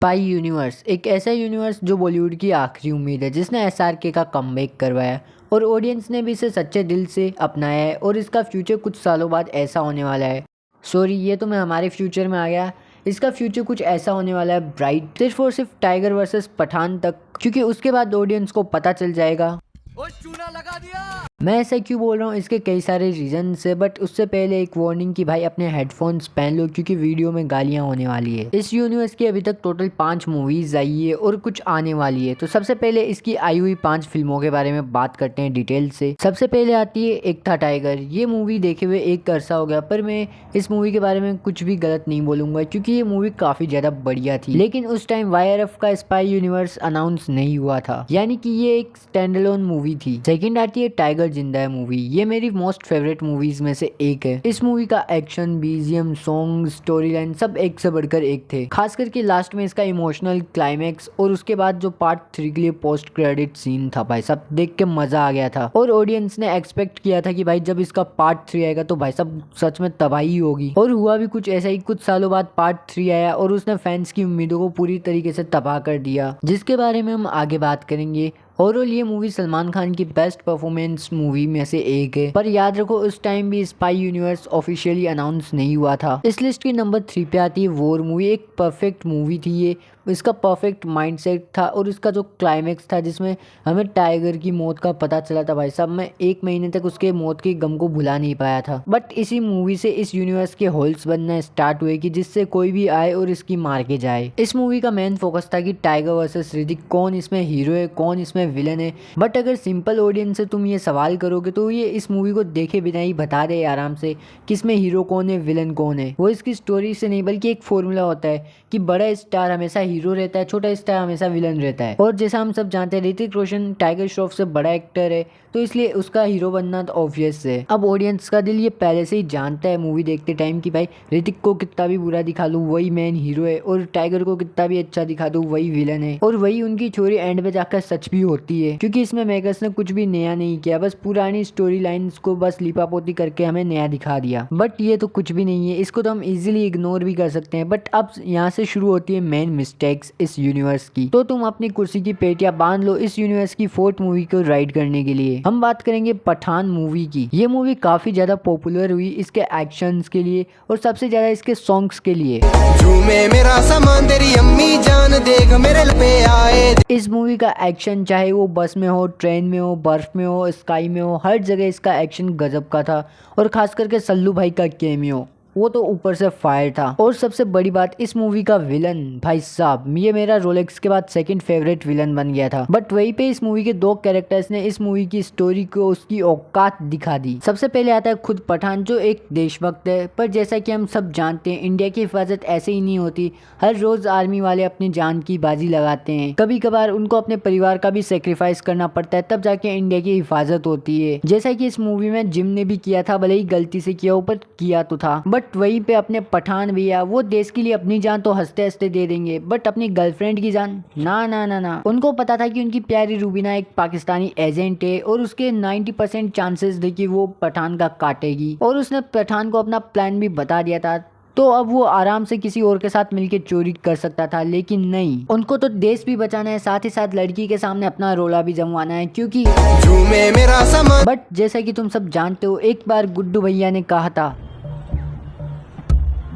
Spy universe एक ऐसा universe जो बॉलीवुड की आखिरी उम्मीद है, जिसने एसआरके का कमबैक करवाया और ऑडियंस ने भी इसे सच्चे दिल से अपनाया है और इसका फ्यूचर कुछ सालों बाद ऐसा होने वाला है। सॉरी, ये तो मैं हमारे फ्यूचर में आ गया। इसका फ्यूचर कुछ ऐसा होने वाला है ब्राइट, सिर्फ और सिर्फ टाइगर वर्सेस पठान तक, क्योंकि उसके बाद ऑडियंस को पता चल जाएगा। चूना लगा दिया। मैं ऐसा क्यों बोल रहा हूँ, इसके कई सारे रीजंस है, बट उससे पहले एक वार्निंग कि भाई अपने हेडफोन्स पहन लो, क्योंकि वीडियो में गालियाँ होने वाली है। इस यूनिवर्स की अभी तक टोटल 5 मूवीज आई है और कुछ आने वाली है। तो सबसे पहले इसकी आई हुई 5 फिल्मों के बारे में बात करते हैं डिटेल से। सबसे पहले आती है एक था टाइगर। ये मूवी देखे हुए एक अरसा हो गया, पर मैं इस मूवी के बारे में कुछ भी गलत नहीं बोलूंगा, क्योंकि ये मूवी काफी ज्यादा बढ़िया थी। लेकिन उस टाइम वाईआरएफ का स्पाई यूनिवर्स अनाउंस नहीं हुआ था, यानी कि ये एक स्टैंड अलोन मूवी थी। सेकंड आती है टाइगर जिंदा है मूवी। ये मेरी मोस्ट फेवरेट मूवीज में से एक है। इस मूवी का action, BGM, song, story line सब एक से बढ़कर एक थे। खास करके लास्ट में इसका इमोशनल क्लाइमेक्स और उसके बाद जो पार्ट 3 के लिए पोस्ट क्रेडिट सीन था, भाई सब देख के मजा आ गया था। और ऑडियंस ने एक्सपेक्ट किया था कि भाई जब इसका पार्ट 3 आएगा तो भाई सब सच में तबाही होगी, और हुआ भी कुछ ऐसा ही। कुछ सालों बाद पार्ट 3 आया और उसने फैंस की उम्मीदों को पूरी तरीके से तबाह कर दिया, जिसके बारे में हम आगे बात करेंगे। ओवरऑल ये मूवी सलमान खान की बेस्ट परफॉर्मेंस मूवी में से एक है, पर याद रखो उस टाइम भी स्पाई यूनिवर्स ऑफिशियली अनाउंस नहीं हुआ था। इस लिस्ट की नंबर 3 पे आती है वॉर मूवी। एक परफेक्ट मूवी थी ये। इसका परफेक्ट माइंडसेट था और इसका जो क्लाइमेक्स था, जिसमें हमें टाइगर की मौत का पता चला था, भाई साहब मैं 1 महीने तक उसके मौत के गम को भुला नहीं पाया था। बट इसी मूवी से इस यूनिवर्स के होल्स बनना स्टार्ट हुए कि जिससे कोई भी आए और इसकी मार के जाए। इस मूवी का मेन फोकस था कि टाइगर वर्सेस ऋतिक, कौन इसमें हीरो है, कौन इसमें विलन है। बट अगर सिंपल ऑडियंस से तुम ये सवाल करोगे तो ये इस मूवी को देखे बिना ही बता दे आराम से कि इसमें हीरो कौन है, विलन कौन है। वो इसकी स्टोरी से नहीं, बल्कि एक फॉर्मूला होता है कि बड़ा स्टार हमेशा हीरो रहता है, छोटा स्टार हमेशा विलन रहता है। और जैसा हम सब जानते हैं, ऋतिक रोशन टाइगर श्रॉफ से बड़ा एक्टर है, तो इसलिए उसका हीरो बनना तो ऑब्वियस है। अब ऑडियंस का दिल ये पहले से ही जानता है मूवी देखते टाइम कि भाई ऋतिक को कितना भी बुरा दिखा दूं वही मेन हीरो है, और टाइगर को कितना भी अच्छा दिखा दूं वही विलन है। और वही उनकी चोरी एंड में जाकर सच भी होती है, क्योंकि इसमें मेकर्स ने कुछ भी नया नहीं किया, बस पुरानी स्टोरी लाइन्स को बस लिपापोती करके हमें नया दिखा दिया। बट ये तो कुछ भी नहीं है, इसको तो हम इजीली इग्नोर भी कर सकते हैं। बट अब यहाँ से शुरू होती है मेन मिस्टेक्स इस यूनिवर्स की। तो तुम अपनी कुर्सी की पेटियां बांध लो इस यूनिवर्स की 4th मूवी को राइड करने के लिए। हम बात करेंगे पठान मूवी की। ये मूवी काफी ज्यादा पॉपुलर हुई इसके एक्शंस के लिए और सबसे ज्यादा इसके सॉन्ग्स के लिए। झूमे मेरा सामान तेरी अम्मी जान देख मेरे पे आए। इस मूवी का एक्शन चाहे वो बस में हो, ट्रेन में हो, बर्फ में हो, स्काई में हो, हर जगह इसका एक्शन गजब का था। और खास करके सल्लू भाई का कैमियो, वो तो ऊपर से फायर था। और सबसे बड़ी बात, इस मूवी का विलन, भाई साहब ये मेरा रोलेक्स के बाद 2nd फेवरेट विलन बन गया था। बट वहीं पे इस मूवी के 2 कैरेक्टर्स ने इस मूवी की स्टोरी को उसकी औकात दिखा दी। सबसे पहले आता है खुद पठान, जो एक देशभक्त है, पर जैसा कि हम सब जानते हैं इंडिया की हिफाजत ऐसे ही नहीं होती। हर रोज आर्मी वाले अपनी जान की बाजी लगाते हैं, कभी कभार उनको अपने परिवार का भी सेक्रीफाइस करना पड़ता है, तब जाके इंडिया की हिफाजत होती है। जैसा कि इस मूवी में जिम ने भी किया था, भले ही गलती से किया हो पर किया तो था। बट वहीं पे अपने पठान भैया, वो देश के लिए अपनी जान तो हंसते हंसते दे देंगे, बट अपनी गर्लफ्रेंड की जान ना ना ना ना। उनको पता था कि उनकी प्यारी रूबीना एक पाकिस्तानी एजेंट है और उसके 90% चांसेस थे कि वो पठान का काटेगी, और उसने पठान को अपना प्लान भी बता दिया था। तो अब वो आराम से किसी और के साथ मिलके चोरी कर सकता था, लेकिन नहीं, उनको तो देश भी बचाना है, साथ ही साथ लड़की के सामने अपना रोला भी जमवाना है, क्योंकि मेरा सामान। बट जैसा कि तुम सब जानते हो, एक बार गुड्डू भैया ने कहा था,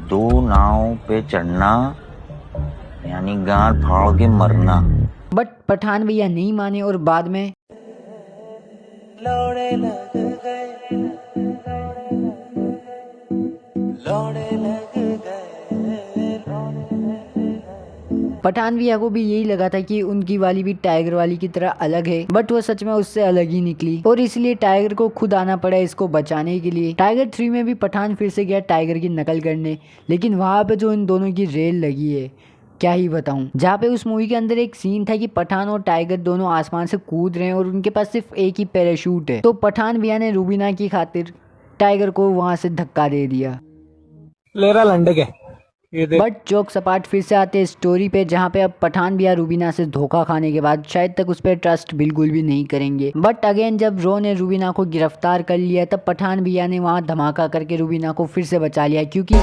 2 नाव पे चढ़ना यानी गांड फाड़ के मरना। बट पठान भैया नहीं माने और बाद में लौड़े लग गए, लौड़े लग गए। पठान भैया को भी यही लगा था कि उनकी वाली भी टाइगर वाली की तरह अलग है, बट वो सच में उससे अलग ही निकली, और इसलिए टाइगर को खुद आना पड़ा इसको बचाने के लिए। टाइगर 3 में भी पठान फिर से गया टाइगर की नकल करने, लेकिन वहां पे जो इन दोनों की रेल लगी है, क्या ही बताऊं। जहाँ पे उस मूवी के अंदर एक सीन था कि पठान और टाइगर दोनों आसमान से कूद रहे हैं और उनके पास सिर्फ एक ही पैराशूट है, तो पठान भैया ने रूबीना की खातिर टाइगर को वहां से धक्का दे दिया। लेरा लंडे के बट जोक सपाट फिर से आते हैं स्टोरी पे, जहाँ पे अब पठान भी रूबीना से धोखा खाने के बाद शायद तक उस पर ट्रस्ट बिल्कुल भी नहीं करेंगे। बट अगेन जब रो ने रूबीना को गिरफ्तार कर लिया तब पठान भैया ने वहाँ धमाका करके रूबीना को फिर से बचा लिया, क्योंकि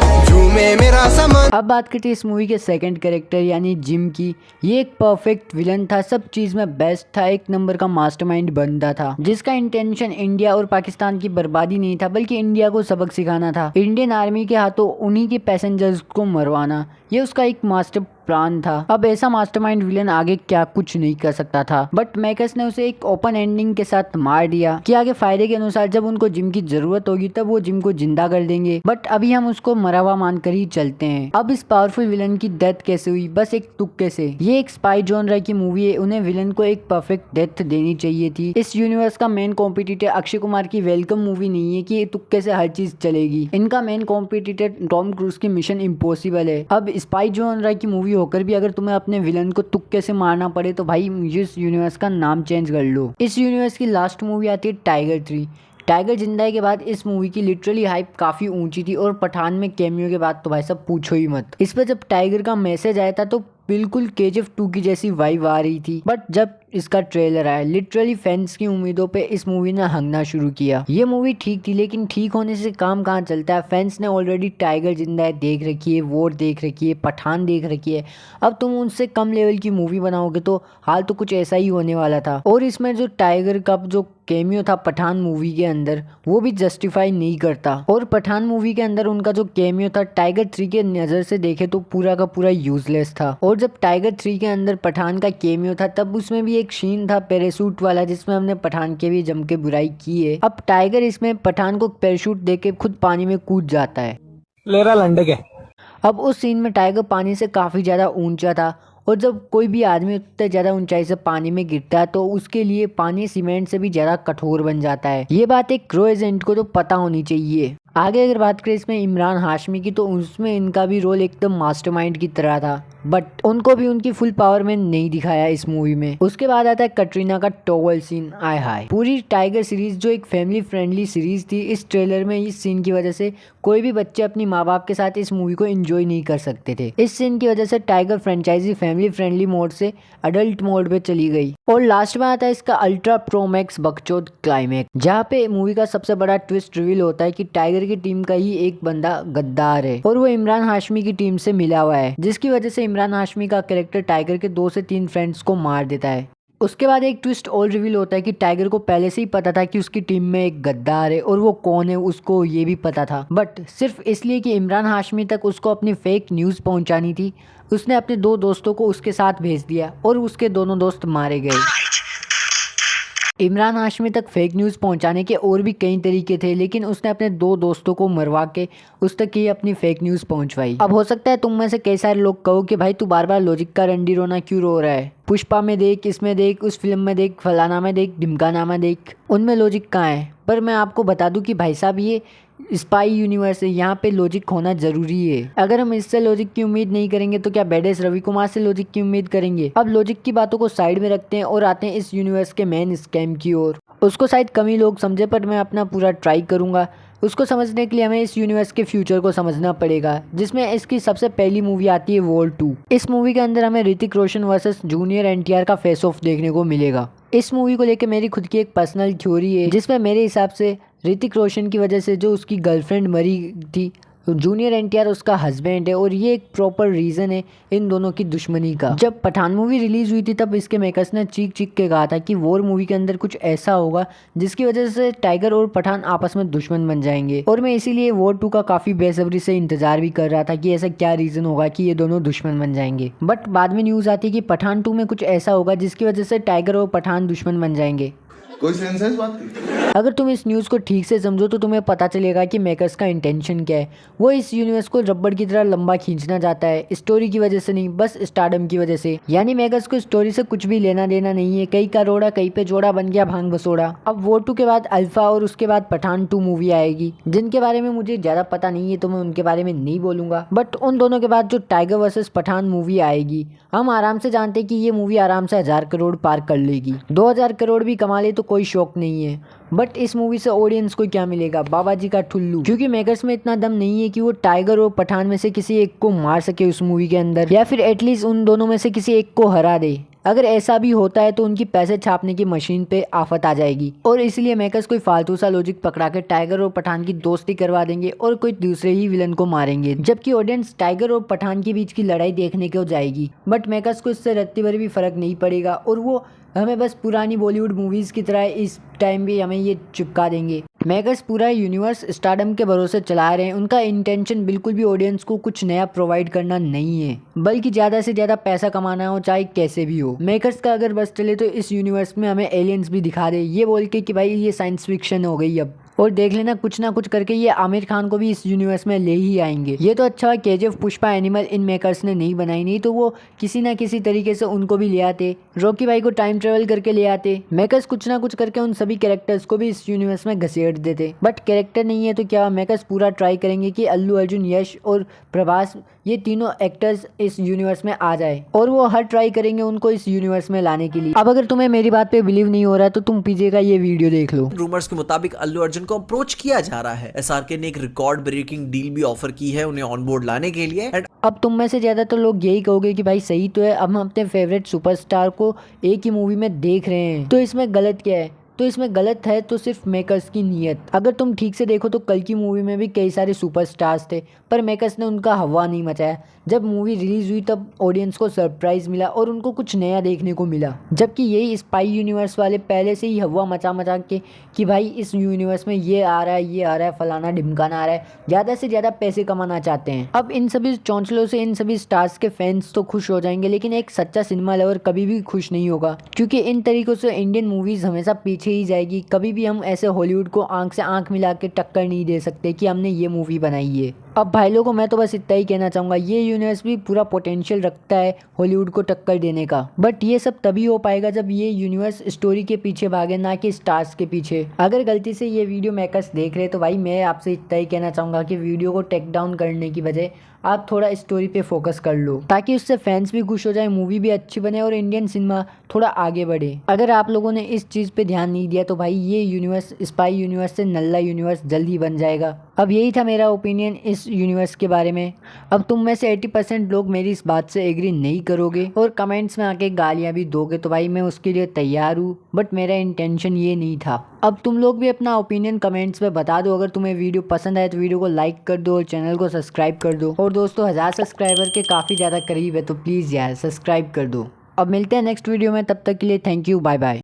अब बात करते हैं इस मूवी के सेकंड कैरेक्टर यानी जिम की। ये एक परफेक्ट विलन था, सब चीज में बेस्ट था, एक नंबर का मास्टरमाइंड बंदा था, जिसका इंटेंशन इंडिया और पाकिस्तान की बर्बादी नहीं था बल्कि इंडिया को सबक सिखाना था, इंडियन आर्मी के हाथों उन्हीं के पैसेंजर्स को मरवाना। ये उसका एक मास्टर प्लान था। अब ऐसा मास्टरमाइंड विलन आगे क्या कुछ नहीं कर सकता था, बट मेकर्स ने उसे एक ओपन एंडिंग के साथ मार दिया कि आगे फायदे के अनुसार जब उनको जिम की जरूरत होगी तब वो जिम को जिंदा कर देंगे, बट अभी हम उसको मरा हुआ मानकर ही चलते हैं। अब इस पावरफुल विलन की डेथ कैसे हुई? बस एक तुक्के से। ये एक स्पाई जॉनर की मूवी है, उन्हें विलन को एक परफेक्ट डेथ देनी चाहिए थी। इस यूनिवर्स का मेन कॉम्पिटिटर अक्षय कुमार की वेलकम मूवी नहीं है कि तुक्के से हर चीज चलेगी। इनका मेन कॉम्पिटिटर टॉम क्रूज की मिशन इम्पॉसिबल है। अब स्पाई जॉनर की मूवी होकर भी अगर तुम्हें अपने विलन को तुक्के से मारना पड़े तो भाई इस यूनिवर्स का नाम चेंज कर लो। इस यूनिवर्स की लास्ट मूवी आती है टाइगर 3। टाइगर जिंदा है के बाद इस मूवी की लिटरली हाइप काफी ऊंची थी और पठान में कैमियो के बाद तो भाई सब पूछो ही मत। इस पर जब टाइगर का मैसेज आया था तो बिल्कुल KGF 2 की जैसी वाइब आ रही थी, बट जब इसका ट्रेलर आया लिटरली फैंस की उम्मीदों पे इस मूवी ने हंगना शुरू किया। ये मूवी ठीक थी लेकिन ठीक होने से काम कहाँ चलता है। फैंस ने ऑलरेडी टाइगर जिंदा है देख रखी है, वॉर देख रखी है, पठान देख रखी है, अब तुम उनसे कम लेवल की मूवी बनाओगे तो हाल तो कुछ ऐसा ही होने वाला था। और इसमें जो टाइगर का जो कैमियो था पठान मूवी के अंदर वो भी जस्टिफाई नहीं करता, और पठान मूवी के अंदर उनका जो कैमियो था टाइगर 3 के नज़र से देखे तो पूरा का पूरा यूजलेस था। और जब टाइगर 3 के अंदर पठान का कैमियो था तब उसमें भी एक सीन था पैराशूट वाला जिसमें हमने पठान के भी जम के बुराई की है। अब टाइगर इसमें पठान को पैराशूट देके खुद पानी में कूद जाता है। लेरा लंडे के अब उस सीन में टाइगर पानी से काफ़ी ज़्यादा ऊंचा था, और जब कोई भी आदमी उतने ज़्यादा ऊंचाई से पानी में गिरता है तो उसके लिए पानी सीमेंट से भी ज़्यादा कठोर बन जाता है। ये बात एक क्रो एजेंट को तो पता होनी चाहिए। आगे अगर बात करें इसमें इमरान हाशमी की तो उसमें इनका भी रोल एकदम मास्टरमाइंड की तरह था, बट उनको भी उनकी फुल पावर में नहीं दिखाया इस मूवी में। उसके बाद आता है कटरीना का टॉवल सीन। आय हाय, पूरी टाइगर सीरीज जो एक फैमिली फ्रेंडली सीरीज थी, इस ट्रेलर में इस सीन की वजह से कोई भी बच्चे अपनी माँ बाप के साथ इस मूवी को एंजॉय नहीं कर सकते थे। इस सीन की वजह से tiger franchise family friendly mode से अडल्ट मोड पे चली गई। और लास्ट में आता है इसका अल्ट्रा प्रो मैक्स बकचोद क्लाइमैक्स, जहाँ पे मूवी का सबसे बड़ा ट्विस्ट रिवील होता है कि टाइगर की टीम का ही एक बंदा गद्दार है और वो इमरान हाशमी की टीम से मिला हुआ है, जिसकी वजह से इमरान हाशमी का कैरेक्टर टाइगर के 2 से 3 फ्रेंड्स को मार देता है। उसके बाद एक ट्विस्ट और रिवील होता है कि टाइगर को पहले से ही पता था कि उसकी टीम में एक गद्दार है, और वो कौन है उसको ये भी पता था, बट सिर्फ इसलिए कि इमरान हाशमी तक उसको अपनी फेक न्यूज़ पहुंचानी थी उसने अपने 2 दोस्तों को उसके साथ भेज दिया और उसके दोनों दोस्त मारे गए। इमरान हाशमी तक फेक न्यूज़ पहुंचाने के और भी कई तरीके थे, लेकिन उसने अपने 2 दोस्तों को मरवा के उस तक ही अपनी फेक न्यूज़ पहुंचवाई। अब हो सकता है तुम में से कई सारे लोग कहो कि भाई तू बार बार लॉजिक का रंडी रोना क्यों रो रहा है, पुष्पा में देख, इसमें देख, उस फिल्म में देख, फलाना में देख, ढिमकाना में देख, उनमें लॉजिक कहाँ है। पर मैं आपको बता दूं कि भाई साहब ये स्पाई यूनिवर्स है, यहाँ पे लॉजिक होना जरूरी है। अगर हम इससे लॉजिक की उम्मीद नहीं करेंगे तो क्या बेडेस रवि कुमार से लॉजिक की उम्मीद करेंगे। अब लॉजिक की बातों को साइड में रखते हैं और आते हैं इस यूनिवर्स के मेन स्कैम की ओर। उसको शायद कम ही लोग समझे, पर मैं अपना पूरा ट्राई करूंगा। उसको समझने के लिए हमें इस यूनिवर्स के फ्यूचर को समझना पड़ेगा, जिसमें इसकी सबसे पहली मूवी आती है वॉर 2। इस मूवी के अंदर हमें Hrithik Roshan versus junior NTR का फेस ऑफ देखने को मिलेगा। इस मूवी को लेकर मेरी खुद की एक पर्सनल थ्योरी है, जिसमें मेरे हिसाब से ऋतिक रोशन की वजह से जो उसकी गर्लफ्रेंड मरी थी, जूनियर NTR उसका हस्बैंड है, और ये एक प्रॉपर रीज़न है इन दोनों की दुश्मनी का। जब पठान मूवी रिलीज हुई थी तब इसके मेकर्स ने चीख चीख के कहा था कि वॉर मूवी के अंदर कुछ ऐसा होगा जिसकी वजह से टाइगर और पठान आपस में दुश्मन बन जाएंगे, और मैं इसीलिए वॉर 2 का काफ़ी बेसब्री से इंतजार भी कर रहा था कि ऐसा क्या रीज़न होगा कि ये दोनों दुश्मन बन जाएंगे। बट बाद में न्यूज़ आती है कि पठान 2 में कुछ ऐसा होगा जिसकी वजह से टाइगर और पठान दुश्मन बन जाएंगे। कोई सेंस है इस बात की? अगर तुम इस न्यूज़ को ठीक से समझो तो तुम्हें पता चलेगा कि मेकर्स का इंटेंशन क्या है। वो इस यूनिवर्स को रबड़ की तरह लंबा खींचना चाहता है, स्टोरी की वजह से नहीं, बस स्टारडम की वजह से। यानी मेकर्स को स्टोरी से कुछ भी लेना देना नहीं है। कहीं का रोड़ा कहीं पे जोड़ा बन गया भांग बसोड़ा। अब वॉर 2 के बाद अल्फा और उसके बाद पठान 2 मूवी आएगी, जिनके बारे में मुझे ज़्यादा पता नहीं है तो मैं उनके बारे में नहीं बोलूँगा। बट उन दोनों के बाद जो टाइगर वर्सेस पठान मूवी आएगी, हम आराम से जानते हैं कि ये मूवी आराम से 1000 करोड़ पार कर लेगी। 2000 करोड़ भी कमा ले तो कोई शौक नहीं है। बट इस मूवी से ऑडियंस को क्या मिलेगा? बाबा जी का ठुल्लू, क्योंकि मेकर्स में इतना दम नहीं है कि वो टाइगर और पठान में से किसी एक को मार सके उस मूवी के अंदर, या फिर एटलीस्ट उन दोनों में से किसी एक को हरा दे। अगर ऐसा भी होता है तो उनकी पैसे छापने की मशीन पे आफत आ जाएगी, और इसलिए मेकर्स कोई फालतू सा लॉजिक पकड़ा के टाइगर और पठान की दोस्ती करवा देंगे और कोई दूसरे ही विलन को मारेंगे, जबकि ऑडियंस टाइगर और पठान के बीच की लड़ाई देखने को जाएगी। बट मेकर्स को इससे रत्ती भर भी फर्क नहीं पड़ेगा, और वो हमें बस पुरानी बॉलीवुड मूवीज की तरह इस टाइम भी हमें ये चिपका देंगे। मेकर्स पूरा यूनिवर्स स्टारडम के भरोसे चला रहे हैं। उनका इंटेंशन बिल्कुल भी ऑडियंस को कुछ नया प्रोवाइड करना नहीं है, बल्कि ज़्यादा से ज़्यादा पैसा कमाना हो, चाहे कैसे भी हो। मेकर्स का अगर बस चले तो इस यूनिवर्स में हमें एलियंस भी दिखा दे, ये बोल के कि भाई ये साइंस फिक्शन हो गई अब, और देख लेना कुछ ना कुछ करके ये आमिर खान को भी इस यूनिवर्स में ले ही आएंगे। ये तो अच्छा KGF Pushpa animal in makers ने नहीं बनाई, नहीं तो वो किसी ना किसी तरीके से उनको भी ले आते, रॉकी भाई को टाइम ट्रेवल करके ले आते। मेकर्स कुछ ना कुछ करके उन सभी कैरेक्टर्स को भी इस यूनिवर्स में घसीट देते। बट कैरेक्टर नहीं है तो क्या, मेकर्स पूरा ट्राई करेंगे कि अल्लू अर्जुन, यश और प्रभास, ये तीनों एक्टर्स इस यूनिवर्स में आ जाए, और वो हर ट्राई करेंगे उनको इस यूनिवर्स में लाने के लिए। अब अगर तुम्हें मेरी बात पे बिलीव नहीं हो रहा है तो तुम पीछे का ये वीडियो देख लो। रूमर्स के मुताबिक अल्लू अर्जुन को अप्रोच किया जा रहा है। SRK ने एक रिकॉर्ड ब्रेकिंग डील भी ऑफर की है उन्हें ऑन बोर्ड लाने के लिए। अब तुम में से ज्यादातर लोग यही कहोगे कि भाई सही तो है, अब हम अपने फेवरेट सुपरस्टार को एक ही मूवी में देख रहे हैं, तो इसमें गलत क्या है? तो इसमें गलत है तो सिर्फ मेकर्स की नीयत। अगर तुम ठीक से देखो तो कल की मूवी में भी कई सारे सुपरस्टार्स थे, पर मेकर्स ने उनका हवा नहीं मचाया। जब मूवी रिलीज हुई तब ऑडियंस को सरप्राइज मिला और उनको कुछ नया देखने को मिला, जबकि यही स्पाई यूनिवर्स वाले पहले से ही हवा मचा के कि भाई इस यूनिवर्स में ये आ रहा है, ये आ रहा है, फलाना ढिमकाना आ रहा है, ज़्यादा से ज़्यादा पैसे कमाना चाहते हैं। अब इन सभी चौंचलों से इन सभी स्टार्स के फैंस तो खुश हो जाएंगे, लेकिन एक सच्चा सिनेमा लवर कभी भी खुश नहीं होगा, क्योंकि इन तरीकों से इंडियन मूवीज़ हमेशा पीछे ही जाएगी। कभी भी हम ऐसे हॉलीवुड को आंख से आंख मिला के टक्कर नहीं दे सकते कि हमने ये मूवी बनाई है। अब भाई लोगों को मैं तो बस इतना ही कहना चाहूँगा, ये यूनिवर्स भी पूरा पोटेंशियल रखता है हॉलीवुड को टक्कर देने का, बट ये सब तभी हो पाएगा जब ये यूनिवर्स स्टोरी के पीछे भागे, ना कि स्टार्स के पीछे। अगर गलती से ये वीडियो मेकर्स देख रहे तो भाई मैं आपसे इतना ही कहना चाहूँगा कि वीडियो को टेक डाउन करने की बजाय आप थोड़ा स्टोरी पे फोकस कर लो, ताकि उससे फैंस भी खुश हो जाए, मूवी भी अच्छी बने और इंडियन सिनेमा थोड़ा आगे बढ़े। अगर आप लोगों ने इस चीज़ पे ध्यान नहीं दिया तो भाई ये यूनिवर्स स्पाई यूनिवर्स से नल्ला यूनिवर्स जल्द ही बन जाएगा। अब यही था मेरा ओपिनियन इस यूनिवर्स के बारे में। अब तुम में से 80% लोग मेरी इस बात से एग्री नहीं करोगे और कमेंट्स में आके गालियाँ भी दोगे, तो भाई मैं उसके लिए तैयार हूँ, बट मेरा इंटेंशन ये नहीं था। अब तुम लोग भी अपना ओपिनियन कमेंट्स में बता दो। अगर तुम्हें वीडियो पसंद आए तो वीडियो को लाइक कर दो और चैनल को सब्सक्राइब कर दो। और दोस्तों 1000 सब्सक्राइबर के काफ़ी ज़्यादा करीब है, तो प्लीज़ यार सब्सक्राइब कर दो। अब मिलते हैं नेक्स्ट वीडियो में, तब तक के लिए थैंक यू, बाय बाय।